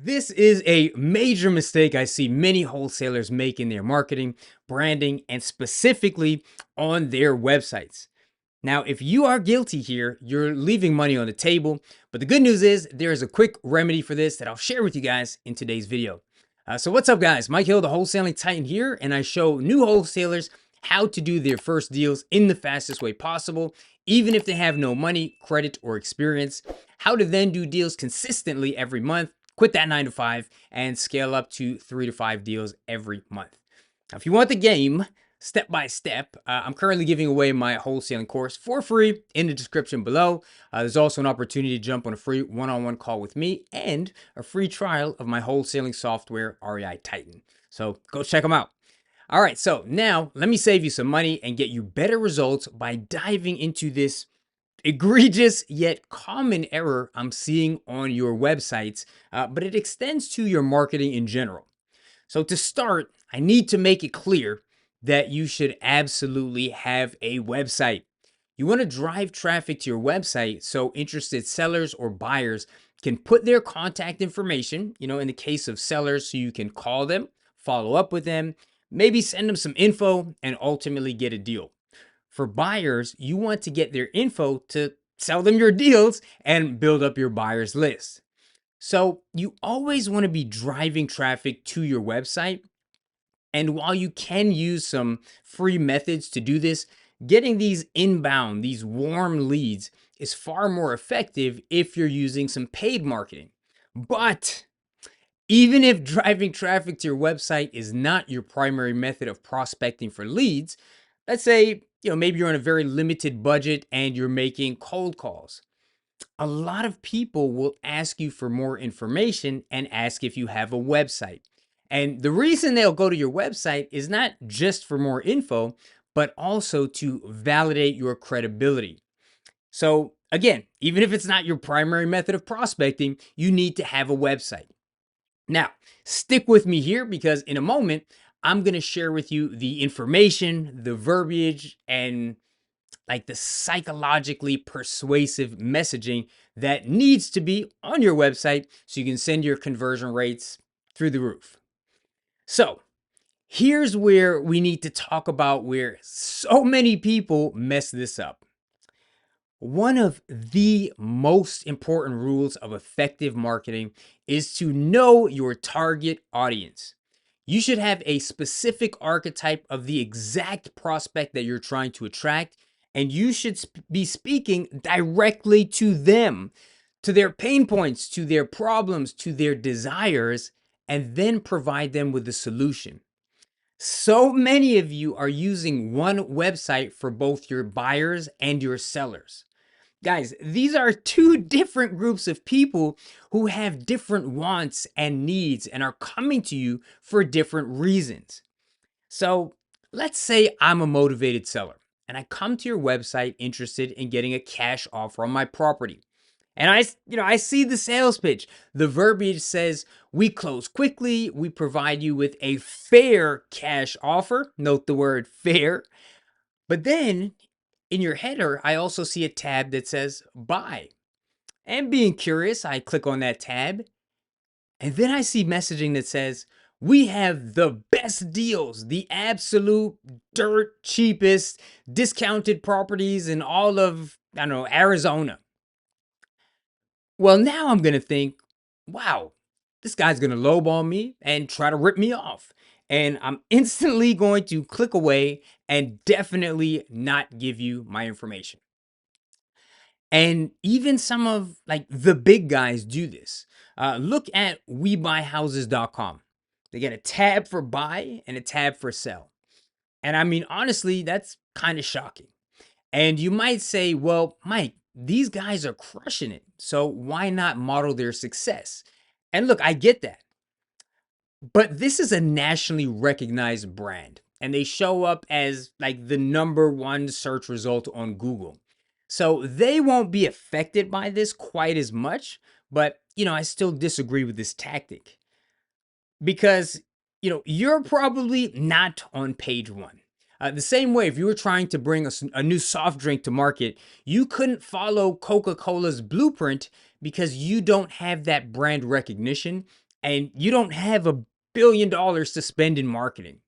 This is a major mistake I see many wholesalers make in their marketing, branding, and specifically on their websites. Now, if you are guilty here, you're leaving money on the table. But the good news is there is a quick remedy for this that I'll share with you guys in today's video. So what's up, guys? Mike Hill, the Wholesaling Titan here, and I show new wholesalers how to do their first deals in the fastest way possible, even if they have no money, credit, or experience, how to then do deals consistently every month, quit that 9 to 5, and scale up to 3 to 5 deals every month. Now, if you want the game, step by step, I'm currently giving away my wholesaling course for free in the description below. There's also an opportunity to jump on a free one-on-one call with me and a free trial of my wholesaling software, REI Titan. So go check them out. All right, so now let me save you some money and get you better results by diving into this egregious yet common error I'm seeing on your websites, but it extends to your marketing in general. So to start, I need to make it clear that you should absolutely have a website. You want to drive traffic to your website so interested sellers or buyers can put their contact information, in the case of sellers, so you can call them, follow up with them, maybe send them some info, and ultimately get a deal. For buyers, you want to get their info to sell them your deals and build up your buyers list. So you always want to be driving traffic to your website. And while you can use some free methods to do this, getting these inbound, these warm leads is far more effective if you're using some paid marketing. But even if driving traffic to your website is not your primary method of prospecting for leads, let's say, maybe you're on a very limited budget and you're making cold calls. A lot of people will ask you for more information and ask if you have a website. And the reason they'll go to your website is not just for more info, but also to validate your credibility. So again, even if it's not your primary method of prospecting, you need to have a website. Now, stick with me here because in a moment, I'm going to share with you the information, the verbiage, and like the psychologically persuasive messaging that needs to be on your website so you can send your conversion rates through the roof. So here's where we need to talk about where so many people mess this up. One of the most important rules of effective marketing is to know your target audience. You should have a specific archetype of the exact prospect that you're trying to attract, and you should be speaking directly to them, to their pain points, to their problems, to their desires, and then provide them with the solution. So many of you are using one website for both your buyers and your sellers. Guys, these are two different groups of people who have different wants and needs and are coming to you for different reasons. So let's say I'm a motivated seller and I come to your website interested in getting a cash offer on my property. And I see the sales pitch. The verbiage says, we close quickly. We provide you with a fair cash offer. Note the word fair. But then in your header, I also see a tab that says buy. And being curious, I click on that tab. And then I see messaging that says, we have the best deals, the absolute dirt cheapest discounted properties in all of, Arizona. Well, now I'm going to think, wow, this guy's going to lowball me and try to rip me off. And I'm instantly going to click away and definitely not give you my information. And even some of like the big guys do this. Look at WeBuyHouses.com. They get a tab for buy and a tab for sell. And I mean, honestly, that's kind of shocking. And you might say, well, Mike, these guys are crushing it. So why not model their success? And look, I get that. But this is a nationally recognized brand, and they show up as like the #1 search result on Google. So they won't be affected by this quite as much, but I still disagree with this tactic because you're probably not on page one. The same way, if you were trying to bring a new soft drink to market, you couldn't follow Coca-Cola's blueprint because you don't have that brand recognition and you don't have $1 billion to spend in marketing.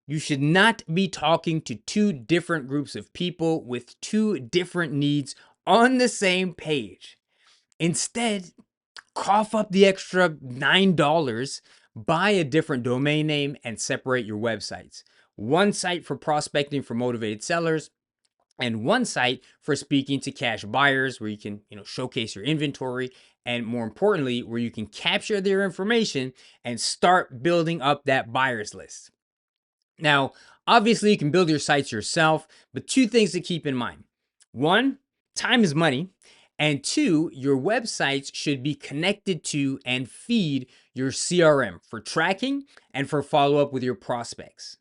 You should not be talking to two different groups of people with two different needs on the same page. Instead, cough up the extra $9, buy a different domain name, and separate your websites. One site for prospecting for motivated sellers, and one site for speaking to cash buyers where you can, showcase your inventory, and more importantly, where you can capture their information and start building up that buyers list. Now, obviously, you can build your sites yourself, but two things to keep in mind. One, time is money. And two, your websites should be connected to and feed your CRM for tracking and for follow up with your prospects.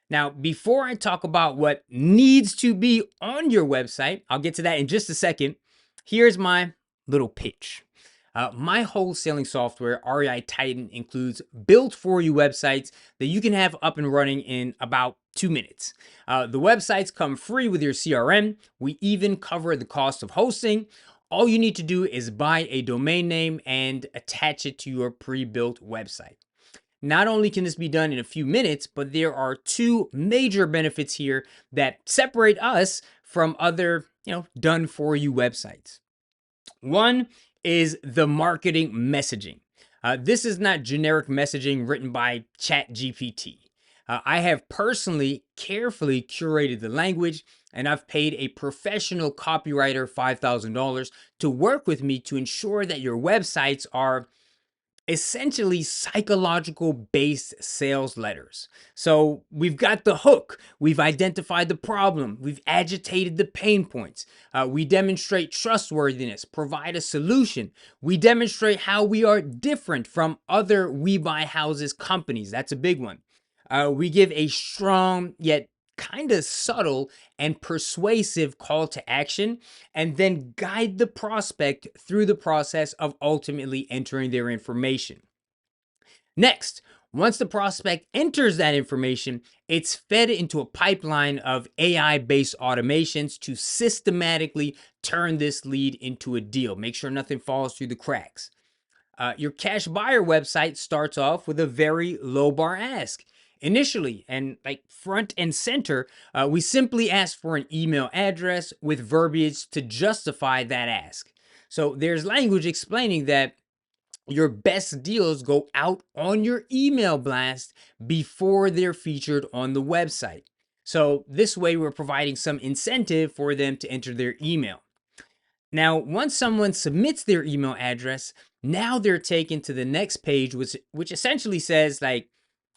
Now, before I talk about what needs to be on your website, I'll get to that in just a second. Here's my little pitch. My wholesaling software, REI Titan, includes built for you websites that you can have up and running in about 2 minutes. The websites come free with your CRM. We even cover the cost of hosting. All you need to do is buy a domain name and attach it to your pre-built website. Not only can this be done in a few minutes, but there are two major benefits here that separate us from other, done for you websites. One is the marketing messaging. This is not generic messaging written by ChatGPT. I have personally carefully curated the language, and I've paid a professional copywriter $5,000 to work with me to ensure that your websites are essentially psychological based sales letters. So we've got the hook, we've identified the problem, we've agitated the pain points, we demonstrate trustworthiness, provide a solution, we demonstrate how we are different from other We Buy Houses companies. That's a big one. We give a strong yet kind of subtle and persuasive call to action, and then guide the prospect through the process of ultimately entering their information. Next, once the prospect enters that information, it's fed into a pipeline of AI-based automations to systematically turn this lead into a deal. Make sure nothing falls through the cracks. Your cash buyer website starts off with a very low bar ask. Initially, and like front and center, we simply ask for an email address with verbiage to justify that ask. So there's language explaining that your best deals go out on your email blast before they're featured on the website. So this way, we're providing some incentive for them to enter their email. Now, once someone submits their email address, now they're taken to the next page, which essentially says like,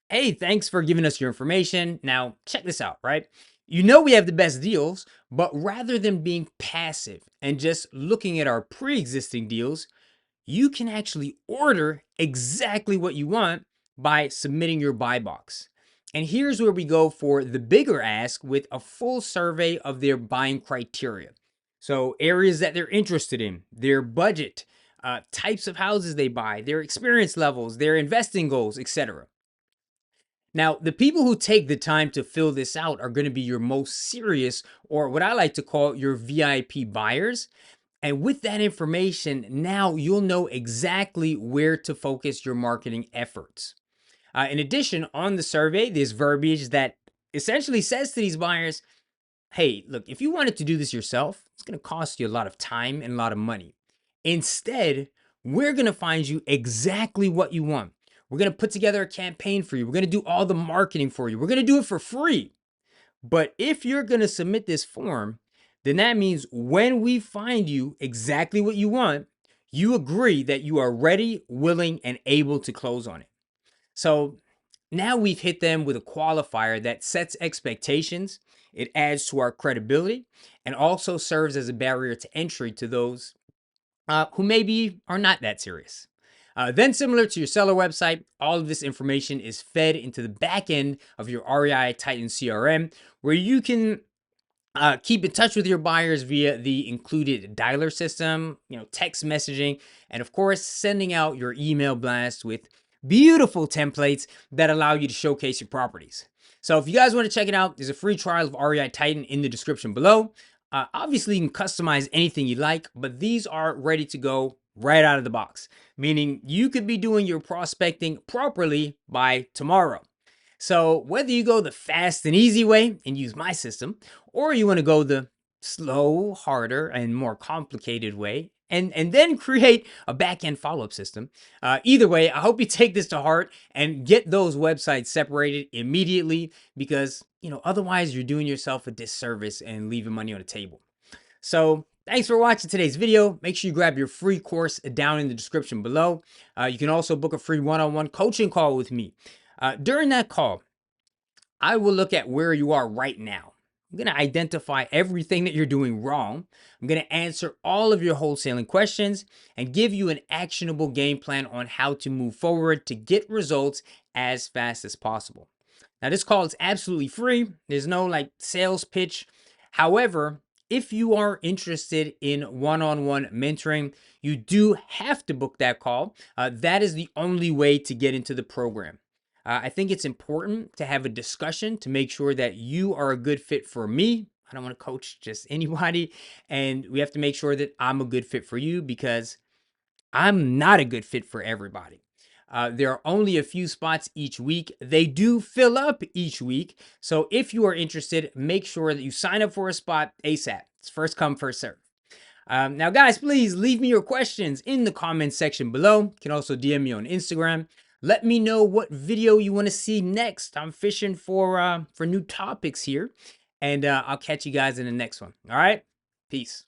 hey, thanks for giving us your information. Now, check this out, right? You know we have the best deals, but rather than being passive and just looking at our pre-existing deals, you can actually order exactly what you want by submitting your buy box. And here's where we go for the bigger ask with a full survey of their buying criteria. So areas that they're interested in, their budget, types of houses they buy, their experience levels, their investing goals, etc. Now, the people who take the time to fill this out are going to be your most serious, or what I like to call your VIP buyers. And with that information, now you'll know exactly where to focus your marketing efforts. In addition, on the survey, there's verbiage that essentially says to these buyers, hey, look, if you wanted to do this yourself, it's going to cost you a lot of time and a lot of money. Instead, we're going to find you exactly what you want. We're going to put together a campaign for you. We're going to do all the marketing for you. We're going to do it for free. But if you're going to submit this form, then that means when we find you exactly what you want, you agree that you are ready, willing, and able to close on it. So now we've hit them with a qualifier that sets expectations. It adds to our credibility and also serves as a barrier to entry to those who maybe are not that serious. Then, similar to your seller website, all of this information is fed into the back end of your REI Titan CRM, where you can keep in touch with your buyers via the included dialer system, text messaging, and of course, sending out your email blast with beautiful templates that allow you to showcase your properties. So if you guys want to check it out, there's a free trial of REI Titan in the description below. Obviously, you can customize anything you like, but these are ready to go right out of the box, meaning you could be doing your prospecting properly by tomorrow. So whether you go the fast and easy way and use my system, or you want to go the slow, harder, and more complicated way, and then create a back-end follow-up system. Either way, I hope you take this to heart and get those websites separated immediately, because otherwise you're doing yourself a disservice and leaving money on the table. So thanks for watching today's video. Make sure you grab your free course down in the description below. You can also book a free one-on-one coaching call with me. During that call, I will look at where you are right now. I'm going to identify everything that you're doing wrong. I'm going to answer all of your wholesaling questions and give you an actionable game plan on how to move forward to get results as fast as possible. Now, this call is absolutely free. There's no sales pitch. However, if you are interested in one-on-one mentoring, you do have to book that call. That is the only way to get into the program. I think it's important to have a discussion to make sure that you are a good fit for me. I don't want to coach just anybody. And we have to make sure that I'm a good fit for you, because I'm not a good fit for everybody. There are only a few spots each week. They do fill up each week. So if you are interested, make sure that you sign up for a spot ASAP. It's first come, first serve. Now, guys, please leave me your questions in the comments section below. You can also DM me on Instagram. Let me know what video you want to see next. I'm fishing for new topics here, and I'll catch you guys in the next one. All right, peace.